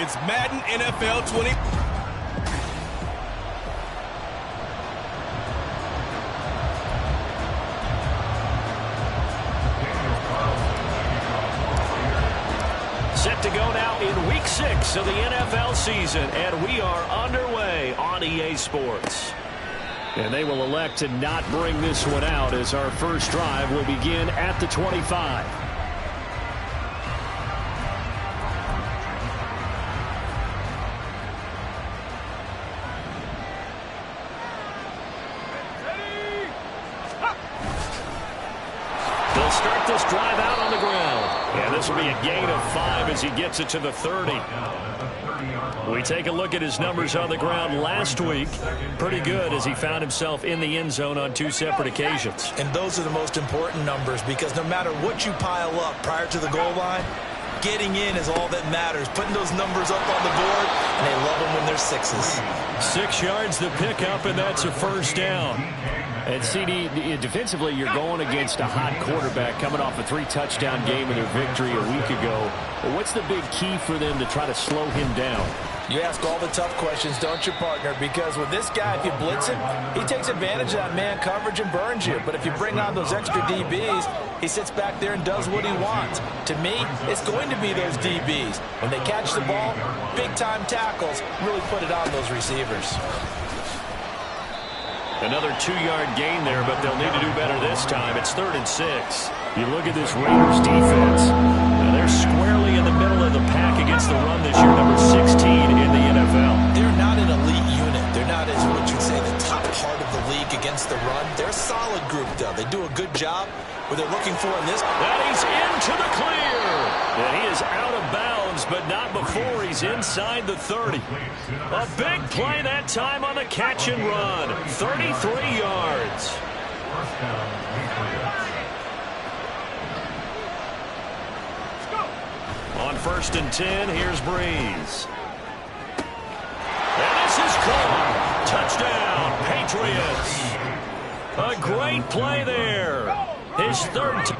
It's Madden NFL 20. Set to go now in Week 6 of the NFL season, and we are underway on EA Sports. And they will elect to not bring this one out as our first drive will begin at the 25. They'll start this drive out on the ground. And this will be a gain of 5 as he gets it to the 30. We take a look at his numbers on the ground last week. Pretty good as he found himself in the end zone on 2 separate occasions. And those are the most important numbers because no matter what you pile up prior to the goal line, getting in is all that matters. Putting those numbers up on the board, and they love them when they're 6s. 6 yards the pickup, and that's a first down. And CD, defensively, you're going against a hot quarterback coming off a 3-touchdown game in their victory a week ago. But what's the big key for them to try to slow him down? You ask all the tough questions, don't you, partner? Because with this guy, if you blitz him, he takes advantage of that man coverage and burns you. But if you bring on those extra DBs, he sits back there and does what he wants. To me, it's going to be those DBs. When they catch the ball, big-time tackles really put it on those receivers. Another 2-yard gain there, but they'll need to do better this time. It's 3rd and 6. You look at this Raiders defense. Now they're squarely in the middle of the pack against the run this year, number 16 in the NFL. They're not an elite unit. They're not, as what you'd say, the top part of the league against the run. They're a solid group, though. They do a good job. What they're looking for in this. And he's into the clear. And he is out of bounds, but not before he's inside the 30. A big play that time on the catch and run. 33 yards. On 1st and 10, here's Breeze. And this is caught. Touchdown, Patriots. A great play there. His 3rd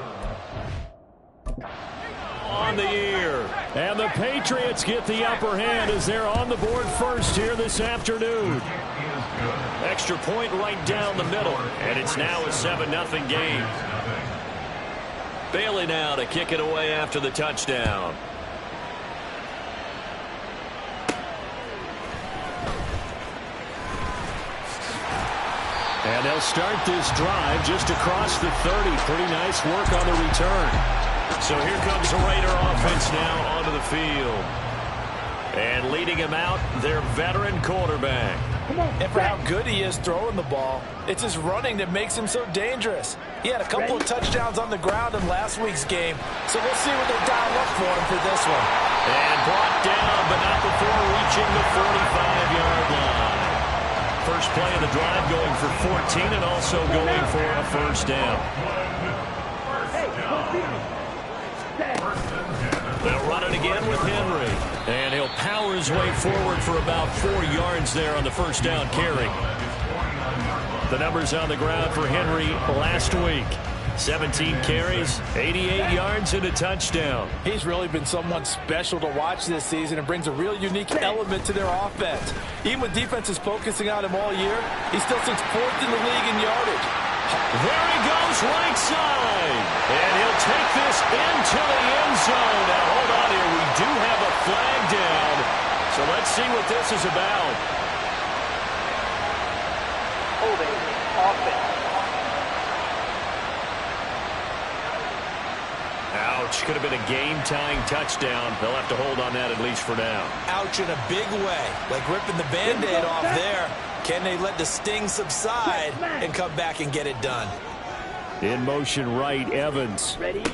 on the year. And the Patriots get the upper hand as they're on the board first here this afternoon. Extra point right down the middle. And it's now a 7-0 game. Bailey now to kick it away after the touchdown. And they'll start this drive just across the 30. Pretty nice work on the return. So here comes the Raider offense now onto the field. And leading him out, their veteran quarterback. And for how good he is throwing the ball, it's his running that makes him so dangerous. He had a couple of touchdowns on the ground in last week's game, so we'll see what they dial up for him for this one. And brought down, but not before reaching the 45-yard line. First play of the drive going for 14 and also going for a first down. They'll run it again with Henry. And he'll power his way forward for about 4 yards there on the first down carry. The numbers on the ground for Henry last week. 17 carries, 88 yards, and a touchdown. He's really been someone special to watch this season and brings a real unique element to their offense. Even with defenses focusing on him all year, he still sits 4th in the league in yardage. There he goes right side. And he'll take this into the end zone. Now, hold on here. We do have a flag down. So let's see what this is about. Holding offense. Ouch. Could have been a game-tying touchdown. They'll have to hold on that at least for now. Ouch in a big way. Like ripping the Band-Aid off there. Can they let the sting subside and come back and get it done? In motion right, Evans. Ready?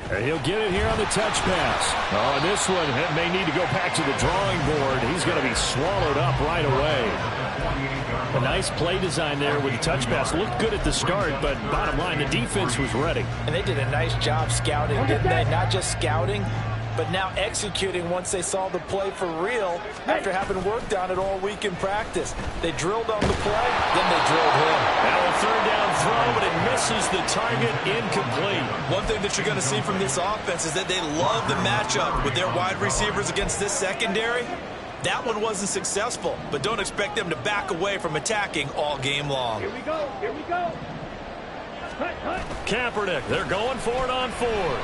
And he'll get it here on the touch pass. Oh, this one may need to go back to the drawing board. He's going to be swallowed up right away. A nice play design there with the touch pass. Looked good at the start, but bottom line, the defense was ready. And they did a nice job scouting, didn't they? Not just scouting, but now executing once they saw the play for real after having worked on it all week in practice. They drilled on the play, then they drilled him. Now a third down throw, but it misses the target, incomplete. One thing that you're going to see from this offense is that they love the matchup with their wide receivers against this secondary. That one wasn't successful, but don't expect them to back away from attacking all game long. Here we go. Here we go. Kaepernick, they're going for it on fourth.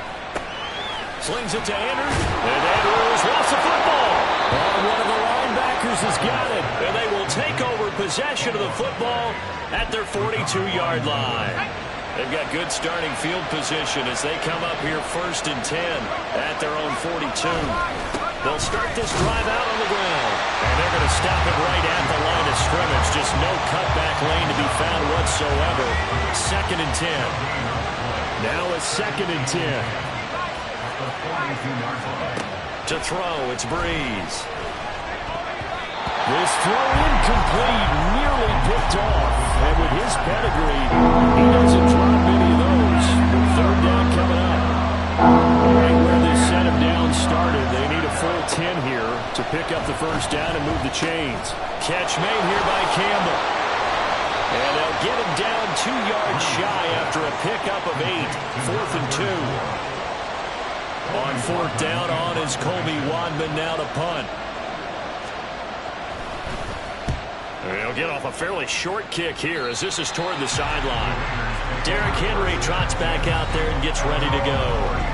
Slings it to Andrews, and Andrews lost the football. And one of the linebackers has got it, and they will take over possession of the football at their 42-yard line. They've got good starting field position as they come up here 1st and 10 at their own 42. They'll start this drive out on the ground, and they're going to stop it right at the line of scrimmage. Just no cutback lane to be found whatsoever. 2nd and 10. Now a 2nd and 10. To throw, it's Breeze. This throw incomplete, nearly picked off. And with his pedigree, he doesn't drop many of those. The 3rd down coming up. Right where this set him down started, they need a full 10 here to pick up the 1st down and move the chains. Catch made here by Campbell. And they'll get him down 2 yards shy after a pickup of 8. 4th and 2. On 4th down on is Colby Wadman now to punt. They'll get off a fairly short kick here as this is toward the sideline. Derrick Henry trots back out there and gets ready to go.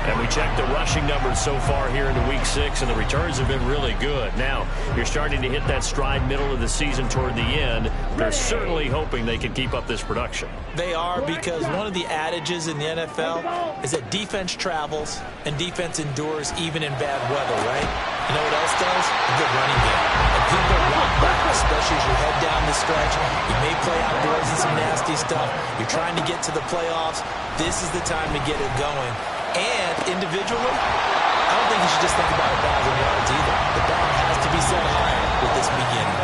And we check the rushing numbers so far here into Week 6, and the returns have been really good. Now, you're starting to hit that stride middle of the season toward the end. They're certainly hoping they can keep up this production. They are, because one of the adages in the NFL is that defense travels and defense endures even in bad weather, right? You know what else does? A good running game. And people want that, especially as you head down the stretch. You may play outdoors in some nasty stuff. You're trying to get to the playoffs. This is the time to get it going. And individually, I don't think you should just think about 1,000 yards either. The bar has to be set higher with this beginning.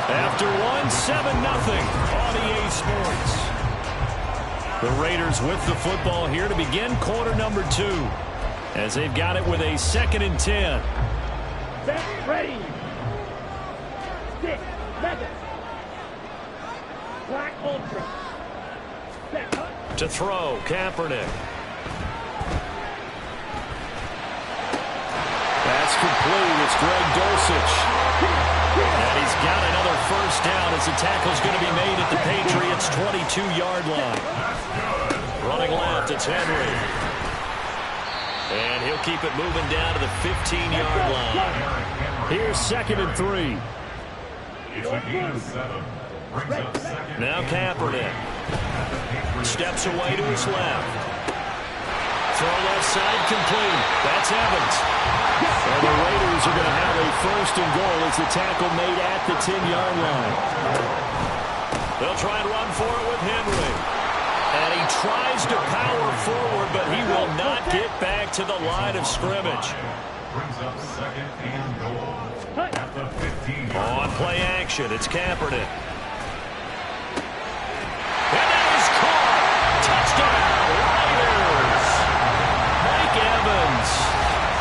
After 7-0 on EA Sports. The Raiders with the football here to begin quarter number 2. As they've got it with a 2nd and 10. Set, ready. 6, 7. Black Ultra. Set, cut. To throw, Kaepernick. That's complete. It's Greg Dulcich. And he's got another 1st down as the tackle's going to be made at the Patriots' 22-yard line. Running left, it's Henry. And he'll keep it moving down to the 15-yard line. Here's 2nd and 3. Now Kaepernick. Steps away to his left. Throw left side complete. That's Evans. And the Raiders are going to have a 1st and goal as the tackle made at the 10-yard line. They'll try and run for it with Henry. And he tries to power forward, but he will not get back to the line of scrimmage. Brings up 2nd and goal at the 15. On play action, it's Kaepernick. And that is caught. Touchdown, Raiders. Mike Evans.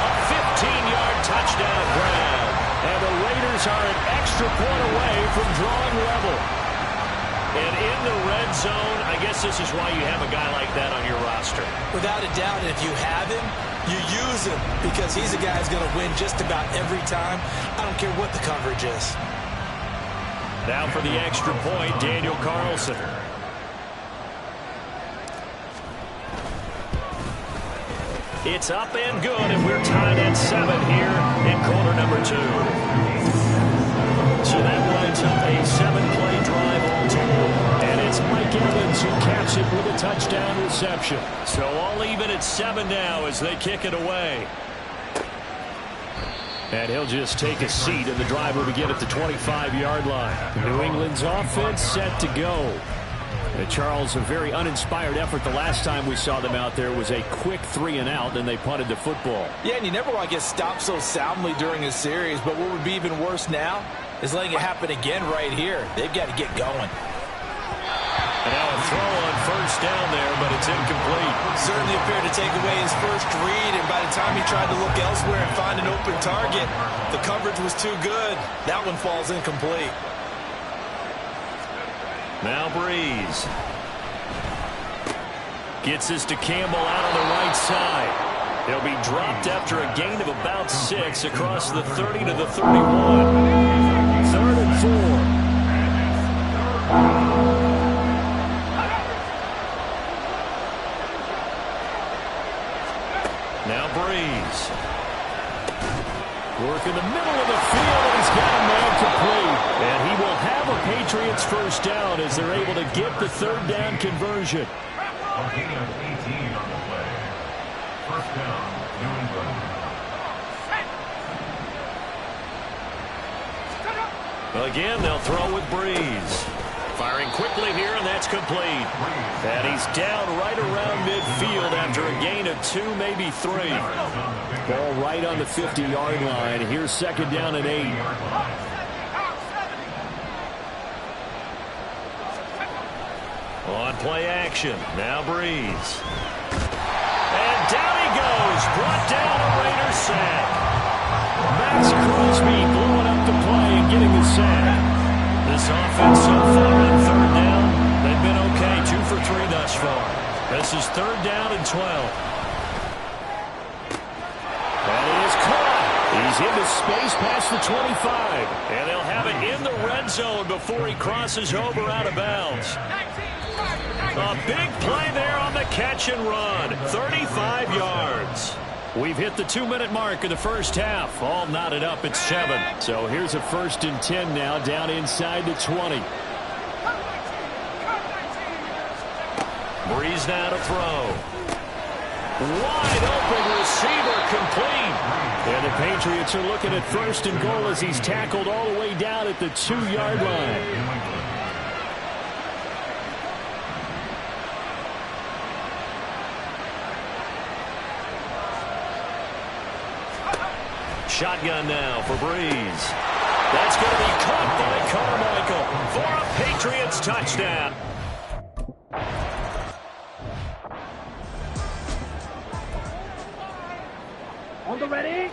A 15-yard touchdown grab. And the Raiders are an extra point away from drawing level. And in the red zone, I guess this is why you have a guy like that on your roster. Without a doubt, and if you have him, you use him because he's a guy who's going to win just about every time. I don't care what the coverage is. Now for the extra point, Daniel Carlson. It's up and good, and we're tied at 7 here in quarter number 2. So that winds up a 7-play drive all total. And it's Mike Evans who caps it with a touchdown reception. So all even at 7 now as they kick it away. And he'll just take a seat, and the drive will begin at the 25-yard line. New England's offense set to go. Charles, a very uninspired effort. The last time we saw them out there was a quick 3-and-out, and they punted the football. Yeah, and you never want to get stopped so soundly during a series, but what would be even worse now is letting it happen again right here. They've got to get going. And now a throw on 1st down there, but it's incomplete. Certainly appeared to take away his first read, and by the time he tried to look elsewhere and find an open target. The coverage was too good. That one falls incomplete. Now Breeze. Gets this to Campbell out on the right side. He'll be dropped after a gain of about 6 across the 30 to the 31. 3rd and 4. Now Breeze. Work in the middle of the field, and he's got a man complete. And he will have a Patriots first down as they're able to get the 3rd down conversion. A gain of 18 on the play. First down, New England. Again, they'll throw with Breeze. Firing quickly here, and that's complete. And he's down right around midfield after a gain of 2, maybe 3. Ball right on the 50-yard line. Here's 2nd down and 8. On play action. Now Breeze. And down he goes. Brought down a Raider sack. Max Crosby blowing up the play and getting the sack. This offense so far on 3rd down, they've been okay. 2 for 3 thus far. This is 3rd down and 12. And it is caught. He's into space past the 25. And they'll have it in the red zone before he crosses over out of bounds. A big play there on the catch and run. 35 yards. We've hit the 2-minute mark of the first half. All knotted up at 7. So here's a 1st and 10 now down inside the 20. Breeze now to throw. Wide open receiver complete. And the Patriots are looking at 1st and goal as he's tackled all the way down at the 2-yard line. Shotgun now for Breeze. That's going to be caught by Carmichael for a Patriots touchdown. On the ready.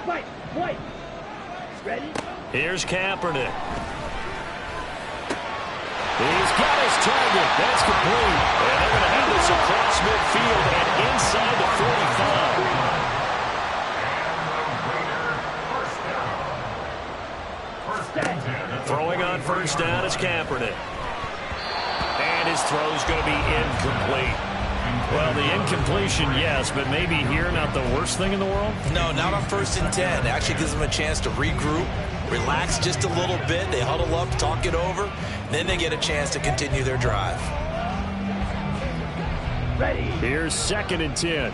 Fight. Ready. Here's Kaepernick. He's got his target. That's complete. And they're going to have this across midfield and inside the 45. Throwing on 1st down is Kaepernick. And his throw's going to be incomplete. Well, the incompletion, yes, but maybe here not the worst thing in the world? No, not on 1st and 10. It actually gives them a chance to regroup, relax just a little bit. They huddle up, talk it over. Then they get a chance to continue their drive. Ready. Here's 2nd and 10.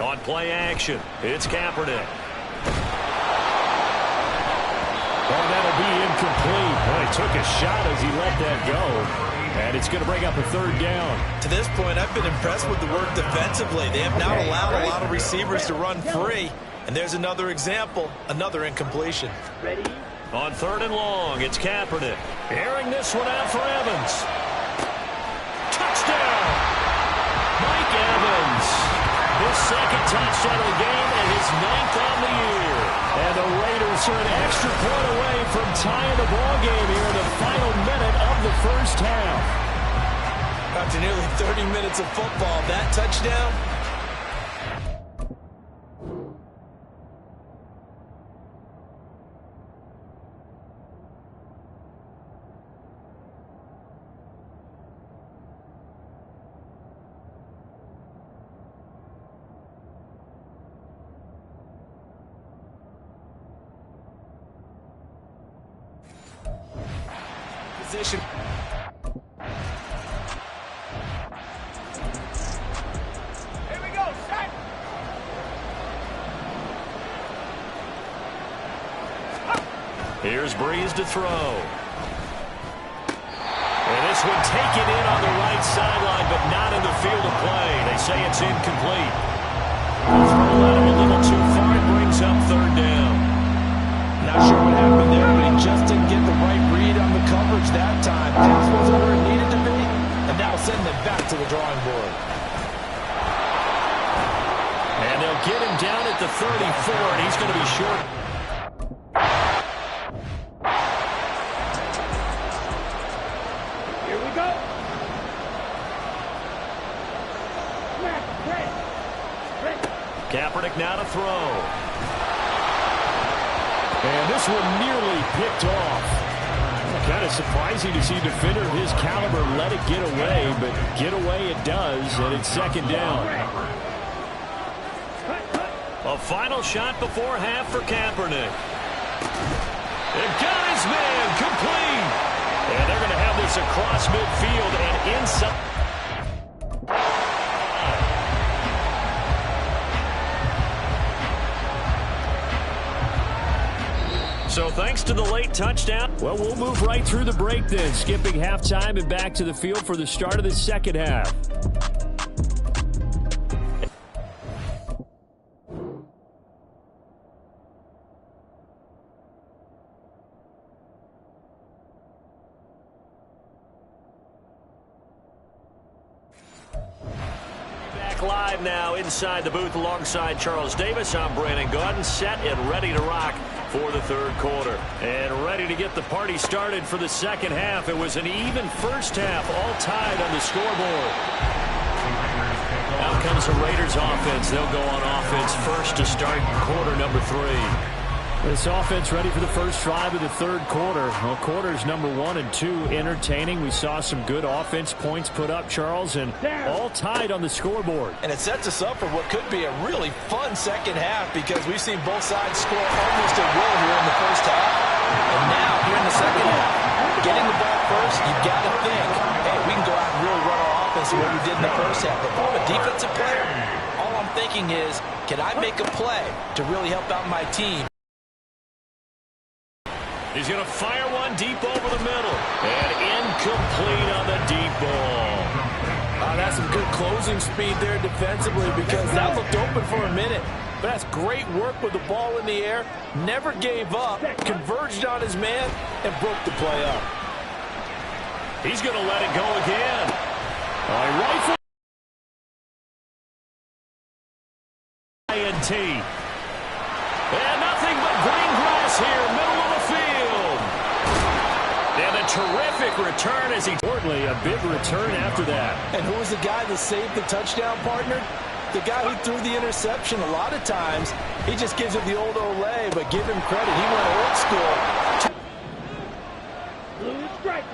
On play action, it's Kaepernick. Oh, that'll be incomplete. Boy, he took a shot as he let that go. And it's going to bring up a 3rd down. To this point, I've been impressed with the work defensively. They have not allowed a lot of receivers to run free. And there's another example, another incompletion. Ready. On 3rd and long, it's Kaepernick. Airing this one out for Evans. Touchdown! Mike Evans. His 2nd touchdown of the game and his 9th on the year. And the Raiders are an extra point away from tying the ball game here in the final minute of the first half. After nearly 30 minutes of football, that touchdown. Position. Here we go. Set. Here's Breeze to throw. And this one taken in on the right sideline, but not in the field of play. They say it's incomplete. The throw let him a little too far. It brings up 3rd down. Not sure what happened there, but he just didn't get the right read on the coverage that time. Pass wasn't where it needed to be, and send them back to the drawing board. And they'll get him down at the 34, and he's going to be short. Here we go. Ready. Kaepernick now to throw. And this one nearly picked off. Kind of surprising to see a defender of his caliber let it get away, but get away it does, and it's second down. A final shot before half for Kaepernick. And got his man complete. And they're going to have this across midfield and inside. So thanks to the late touchdown. Well, we'll move right through the break then, skipping halftime and back to the field for the start of the second half. Live now inside the booth alongside Charles Davis. I'm Brandon Gaudin, set and ready to rock for the third quarter. And ready to get the party started for the second half. It was an even first half, all tied on the scoreboard. Out comes the Raiders offense. They'll go on offense first to start quarter number 3. This offense ready for the first drive of the third quarter. Well, quarters number 1 and 2 entertaining. We saw some good offense points put up, Charles, and all tied on the scoreboard. And it sets us up for what could be a really fun second half because we've seen both sides score almost at will here in the first half. And now, here in the second half, getting the ball first, you've got to think, hey, we can go out and really run our offense the way we did in the first half. But if I'm a defensive player, all I'm thinking is, can I make a play to really help out my team? He's going to fire one deep over the middle. And incomplete on the deep ball. That's some good closing speed there defensively because that looked open for a minute. But that's great work with the ball in the air. Never gave up, converged on his man, and broke the play up. He's going to let it go again. Rifle. INT. And nothing but green grass here, middle of the field. And a terrific return as he... Importantly, a big return after that. And who was the guy that saved the touchdown, partner? The guy who threw the interception. A lot of times, he just gives it the old Olay, but give him credit. He went old school. Blue strike.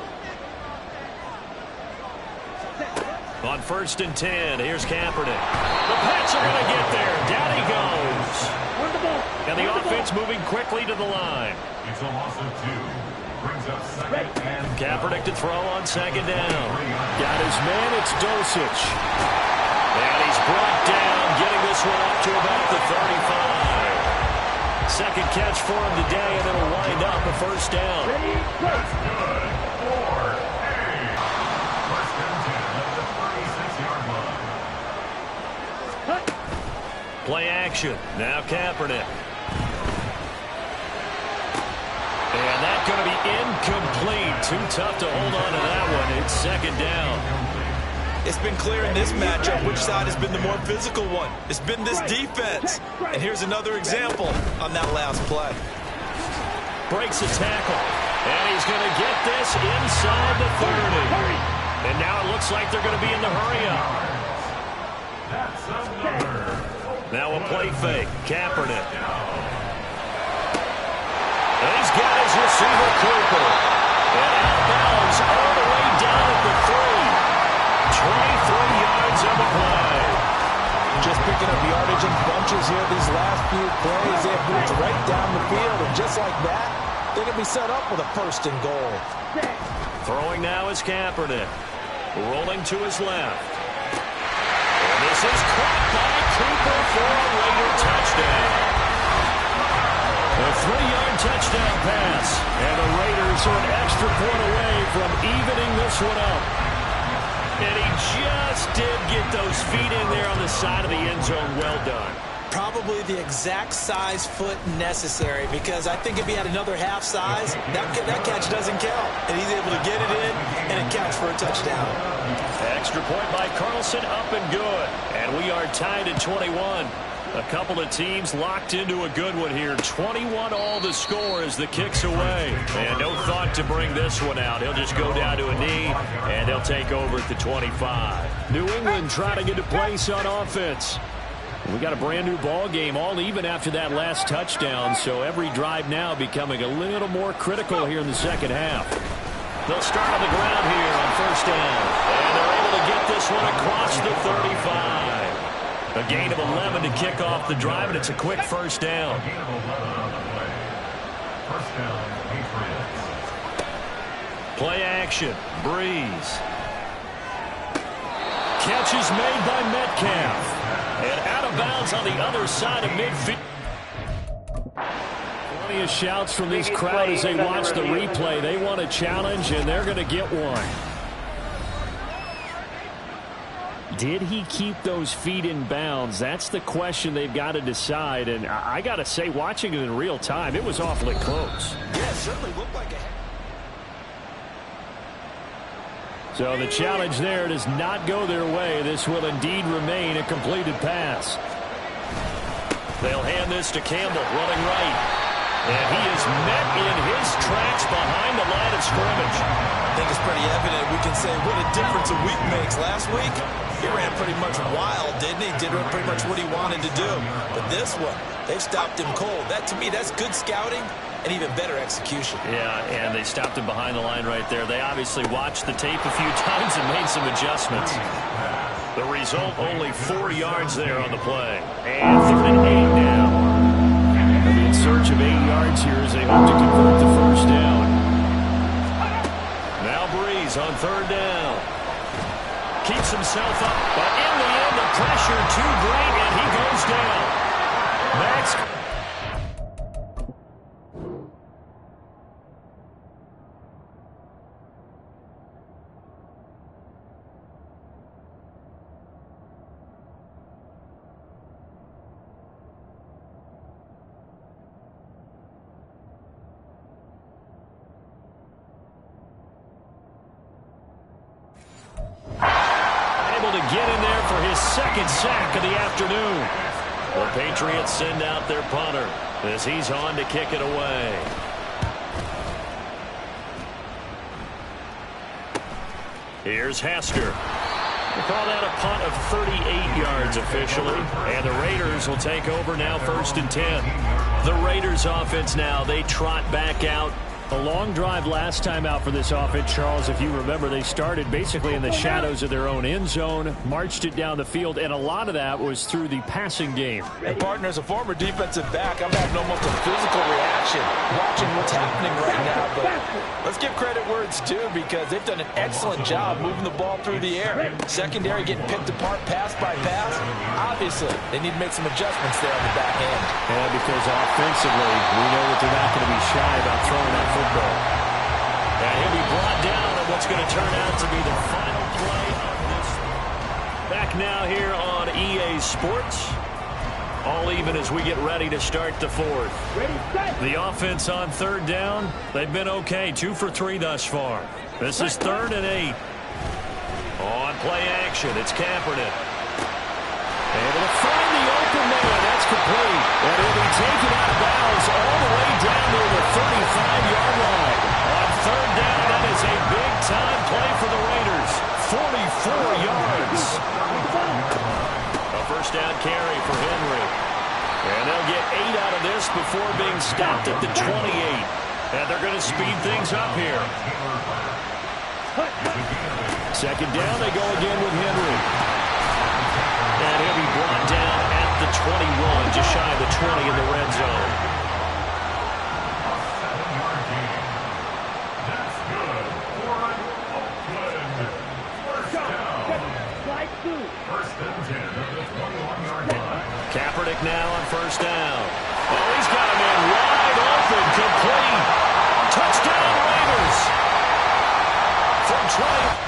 On 1st and 10, here's Kaepernick. The Pats are going to get there. Down he goes. And the offense moving quickly to the line. It's a loss of 2. Brings up second and Kaepernick to throw on second down. Got his man, it's Dosich. And he's brought down, getting this one up to about the 35. Second catch for him today, and it'll wind up a first down. that's good. 4-8. First and 10 at the 36-yard line. Play action. Now Kaepernick. And that's going to be incomplete. Too tough to hold on to that one. It's second down. It's been clear in this matchup which side has been the more physical one. It's been this defense. And here's another example on that last play. Breaks a tackle. And he's going to get this inside the 30. And now it looks like they're going to be in the hurry-up. That's another. Now a play fake. Kaepernick. And he's got his receiver, Cooper. And out of bounds all the way down at the 3. 23 yards on the play. Just picking up yardage in bunches here these last few plays. They have moved right down the field, and just like that, they're going to be set up with a 1st and goal. Throwing now is Kaepernick. Rolling to his left. And this is caught by Cooper for a later touchdown. A 3-yard touchdown pass. And the Raiders are an extra point away from evening this one up. And he just did get those feet in there on the side of the end zone. Well done. Probably the exact size foot necessary, because I think if he had another half size, that catch doesn't count. And he's able to get it in, and it counts for a touchdown. Extra point by Carlson, up and good. And we are tied at 21. A couple of teams locked into a good one here. 21 all the score as the kick's away. And no thought to bring this one out. He'll just go down to a knee, and they'll take over at the 25. New England trying to get a place on offense. We got a brand new ball game, all even after that last touchdown, so every drive now becoming a little more critical here in the second half. They'll start on the ground here on first down, and they're able to get this one across the 35. A gain of 11 to kick off the drive, and it's a quick first down. Play action, Breeze. Catch is made by Metcalf. And out of bounds on the other side of midfield. Plenty of shouts from this crowd as they watch the replay. They want a challenge, and they're going to get one. Did he keep those feet in bounds? That's the question they've got to decide. And I got to say, watching it in real time, it was awfully close. Yeah, it certainly looked like a... So the challenge there does not go their way. This will indeed remain a completed pass. They'll hand this to Campbell, running right. And he is met in his tracks behind the line of scrimmage. I think it's pretty evident. We can say what a difference a week makes. Last week, he ran pretty much wild, didn't he? Did pretty much what he wanted to do. But this one, they stopped him cold. That, to me, that's good scouting. And even better execution. Yeah, and they stopped him behind the line right there. They obviously watched the tape a few times and made some adjustments. The result, only 4 yards there on the play. And 3rd and 8 now. They'll be in search of 8 yards here as they hope to convert the first down. Now Breeze on 3rd down. Keeps himself up, but in the end, the pressure too great, and he goes down. Max. Get in there for his second sack of the afternoon. The Patriots send out their punter as he's on to kick it away. Here's Hester. We'll call that a punt of 38 yards officially. And the Raiders will take over now 1st and 10. The Raiders offense now, they trot back out. A long drive last time out for this offense, Charles. If you remember, they started basically in the shadows of their own end zone, marched it down the field, and a lot of that was through the passing game. And partner, as a former defensive back, I'm having almost a physical reaction watching what's happening right now. But let's give credit where it's due, because they've done an excellent job moving the ball through the air. Secondary getting picked apart pass by pass. Obviously, they need to make some adjustments there on the back end. Yeah, because offensively, we know that they're not going to be shy about throwing that football. And he'll be brought down on what's going to turn out to be the final play of this. Back now here on EA Sports. All even as we get ready to start the 4th. The offense on 3rd down, they've been okay. 2 for 3 thus far. This is 3rd and 8. On play action, it's Kaepernick. Able to find the open man. That's complete. And he'll be taken out of bounds all the way down near the 35-yard line. On 3rd down, that is a big-time play for the Raiders. 44 yards. A first down carry for Henry. And they'll get 8 out of this before being stopped at the 28. And they're going to speed things up here. 2nd down, they go again with Henry. And he'll be brought down at the 21, just shy of the 20 in the red zone. That's good for Oakland. First down. 1st and 10 at the 21-yard line. Kaepernick now on 1st down. Oh, he's got a man wide open, complete. Touchdown, Raiders. From 20.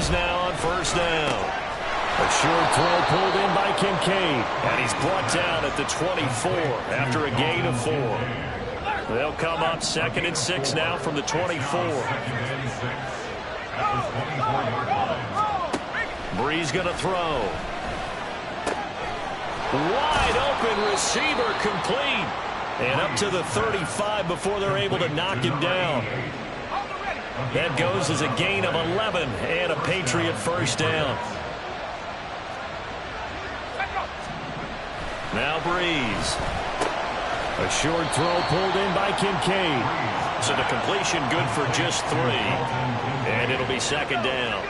Breeze now on first down. A short throw pulled in by Kincaid. And he's brought down at the 24 after a gain of 4. They'll come up 2nd and 6 now from the 24. Breeze going to throw. Wide open receiver complete. And up to the 35 before they're able to knock him down. That goes as a gain of 11 and a Patriot first down. Now Breeze. A short throw pulled in by Kincaid. So the completion good for just 3. And it'll be 2nd down.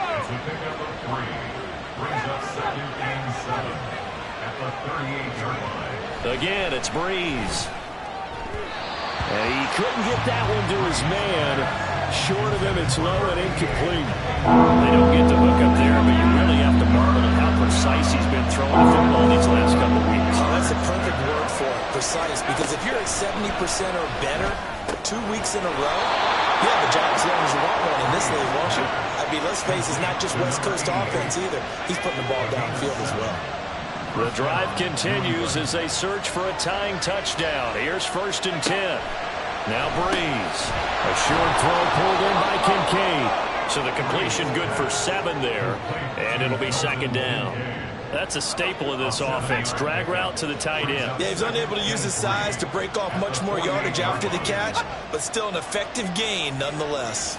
Again, it's Breeze. And he couldn't get that one to his man. Short of him, it's low and incomplete. They don't get the hook up there, but you really have to marvel at how precise he's been throwing the football these last couple of weeks. Oh, that's a perfect word for it, precise, because if you're at 70% or better 2 weeks in a row, you have a job as long as you want one in this league, won't you? I mean, let's face it, it's not just West Coast offense either. He's putting the ball downfield as well. The drive continues as they search for a tying touchdown. Here's 1st and 10. Now Breeze. A short throw pulled in by Kincaid. So the completion good for 7 there. And it'll be 2nd down. That's a staple of this offense. Drag route to the tight end. Yeah, he's unable to use his size to break off much more yardage after the catch, but still an effective gain nonetheless.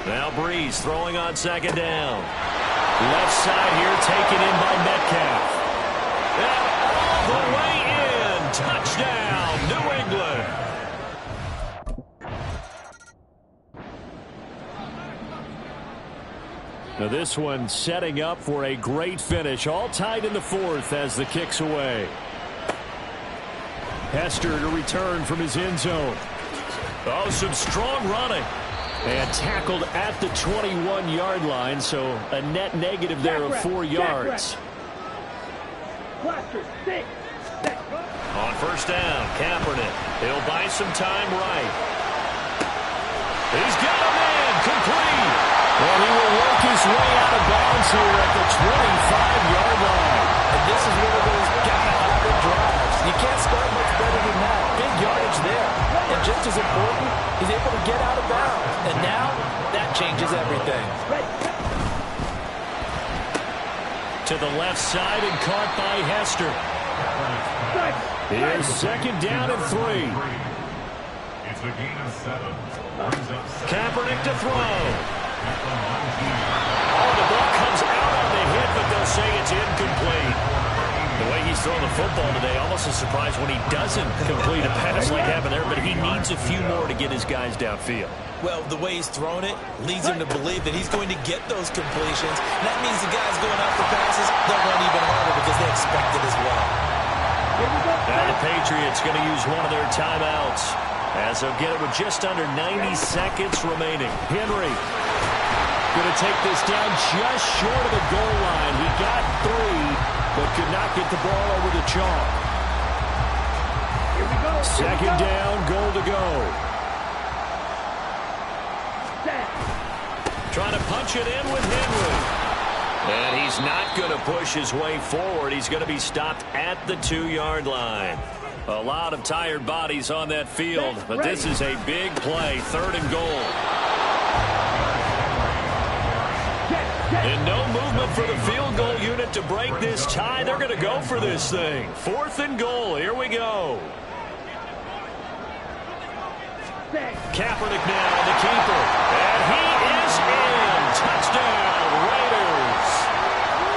Now Breeze throwing on 2nd down. Left side here taken in by Metcalf. And all the way in. Touchdown, New England. Now this one setting up for a great finish. All tied in the 4th as the kick's away. Hester to return from his end zone. Oh, some strong running. And tackled at the 21-yard line, so a net negative there of 4 yards. On first down, Kaepernick. He'll buy some time right. He's got a man complete. And he will work his way out of bounds here at the 25-yard line. And this is one of those got-to-have-it drives. You can't start much better than that. Big yardage there. And just as important, he's able to get out of bounds. And now, that changes everything. To the left side and caught by Hester. Here's 2nd down and 3. It's a gain of 7. Kaepernick to throw. Oh, the ball comes out on the hit, but they'll say it's incomplete. The way he's throwing the football today, almost a surprise when he doesn't complete a pass like happened there, but he needs a few more to get his guys downfield. Well, the way he's thrown it leads him to believe that he's going to get those completions. And that means the guys going after passes, they'll run even harder because they expect it as well. Now the Patriots going to use one of their timeouts as they'll get it with just under 90 seconds remaining. Henry going to take this down just short of the goal line. He got 3, but could not get the ball over the chalk. 2nd down, goal to go. Trying to punch it in with Henry. And he's not going to push his way forward. He's going to be stopped at the 2-yard line. A lot of tired bodies on that field, but this is a big play, 3rd and goal. And no movement for the field goal unit to break this tie. They're going to go for this thing. 4th and goal. Here we go. Kaepernick now, the keeper. And he is in. Touchdown, Raiders.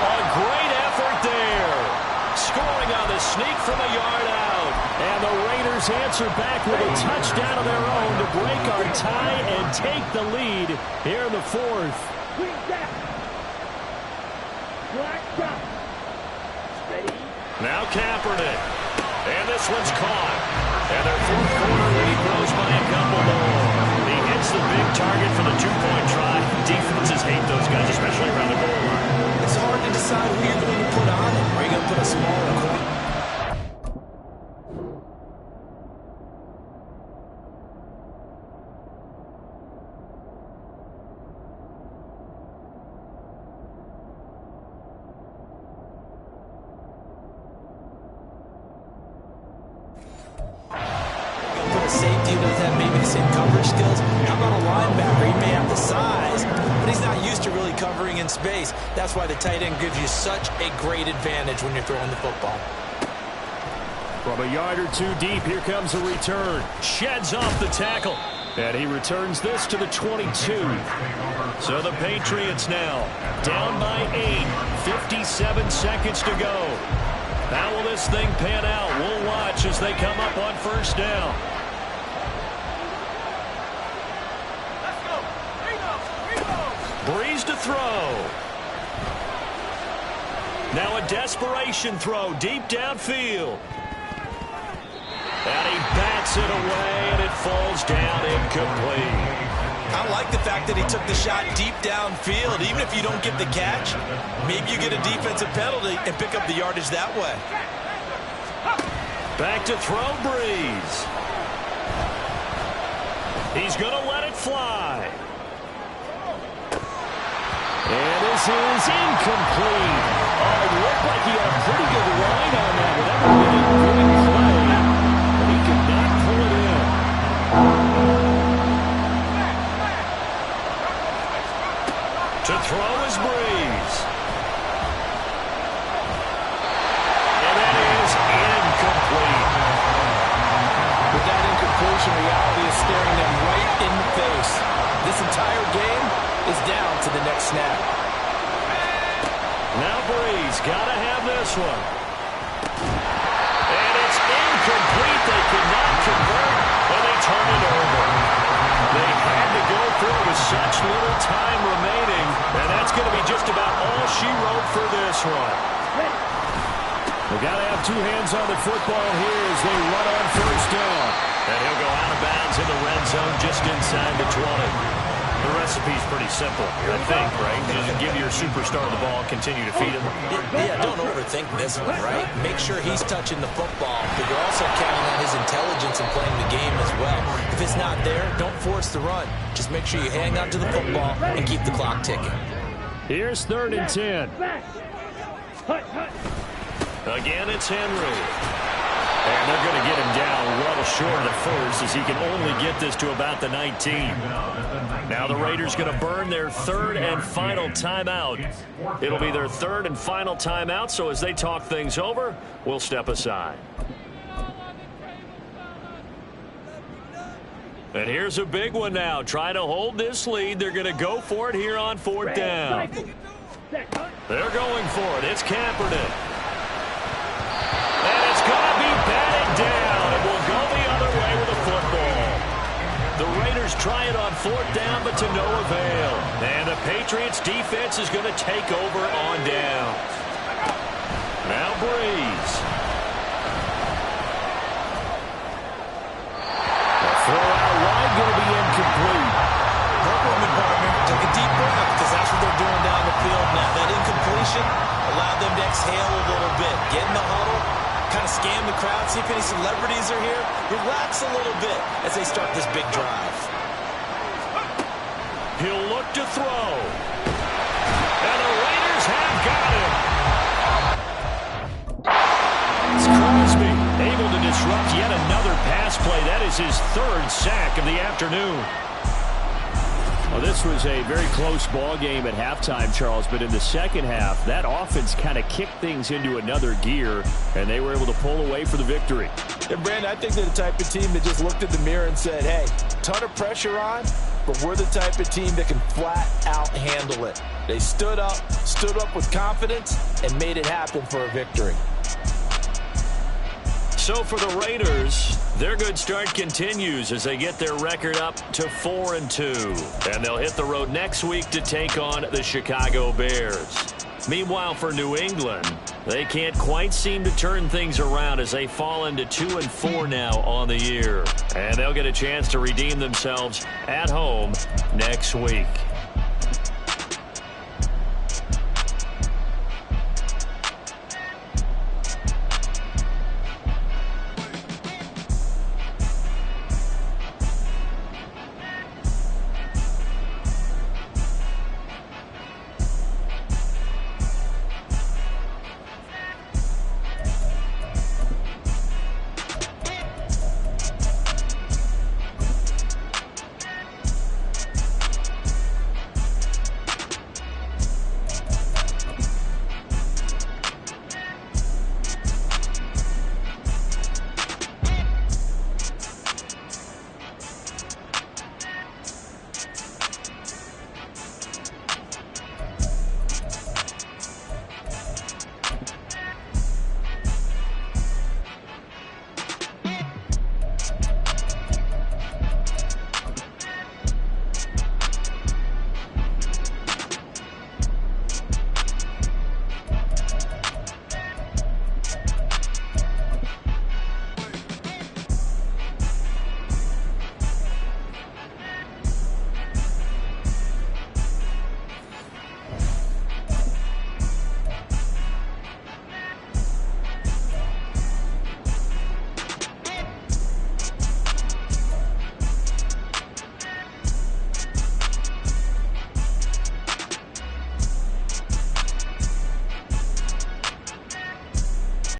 A great effort there. Scoring on the sneak from a yard out. And the Raiders answer back with a touchdown of their own to break our tie and take the lead here in the 4th. Now Kaepernick. And this one's caught. And their 4th quarter lead grows by a couple more. He hits the big target for the 2-point try. Defenses hate those guys, especially around the goal line. It's hard to decide who you're going to put on it. Are you going to put a smaller corner? safety who doesn't have maybe the same coverage skills? How about a linebacker? He may have the size, but he's not used to really covering in space. That's why the tight end gives you such a great advantage when you're throwing the football. From a yard or two deep, here comes a return. Sheds off the tackle. And he returns this to the 22. So the Patriots now down by 8. 57 seconds to go. How will this thing pan out? We'll watch as they come up on first down. Breeze to throw. Now a desperation throw deep downfield. And he bats it away, and it falls down incomplete. I like the fact that he took the shot deep downfield. Even if you don't get the catch, maybe you get a defensive penalty and pick up the yardage that way. Back to throw, Breeze. He's going to let it fly. And this is incomplete. Oh, it looked like he had a pretty good line on that. But that would have been a good play. But he could not pull it in. To throw is Breeze. And that is incomplete. With that incompletion, reality is staring them right in the face. This entire game is down to the next snap. Now Breeze got to have this one. And it's incomplete. They could not convert, and they turn it over. They had to go through it with such little time remaining, and that's going to be just about all she wrote for this one. They got to have two hands on the football here as they run on first down. And he'll go out of bounds in the red zone just inside the 20. The recipe's pretty simple, I think, right? Just give your superstar the ball, continue to feed him. Yeah, don't overthink this one, right? Make sure he's touching the football, but you're also counting on his intelligence in playing the game as well. If it's not there, don't force the run. Just make sure you hang on to the football and keep the clock ticking. Here's 3rd and 10. Again, it's Henry. And they're going to get him down well short of the first as he can only get this to about the 19. Now the Raiders going to burn their 3rd and final timeout. It'll be their 3rd and final timeout, so as they talk things over, we'll step aside. And here's a big one now. Trying to hold this lead. They're going to go for it here on 4th down. They're going for it. It's Kaepernick. And it's going to be batted down. It will go the other way with the football. The Raiders try it on 4th down, but to no avail. And the Patriots defense is going to take over on down. Now Breeze. The throw out wide going to be incomplete. Welcome, partner. Take a deep breath because that's what they're doing down the field now. That incompletion allowed them to exhale a little bit. Get in the huddle. Kind of scan the crowd, see if any celebrities are here. Relax a little bit as they start this big drive. He'll look to throw. And the Raiders have got him. It's Crosby able to disrupt yet another pass play. That is his 3rd sack of the afternoon. Well, this was a very close ball game at halftime, Charles, but in the second half, that offense kind of kicked things into another gear, and they were able to pull away for the victory. And, Brandon, I think they're the type of team that just looked at the mirror and said, hey, ton of pressure on, but we're the type of team that can flat out handle it. They stood up with confidence, and made it happen for a victory. So for the Raiders, their good start continues as they get their record up to 4-2. And they'll hit the road next week to take on the Chicago Bears. Meanwhile, for New England, they can't quite seem to turn things around as they fall into 2-4 now on the year. And they'll get a chance to redeem themselves at home next week.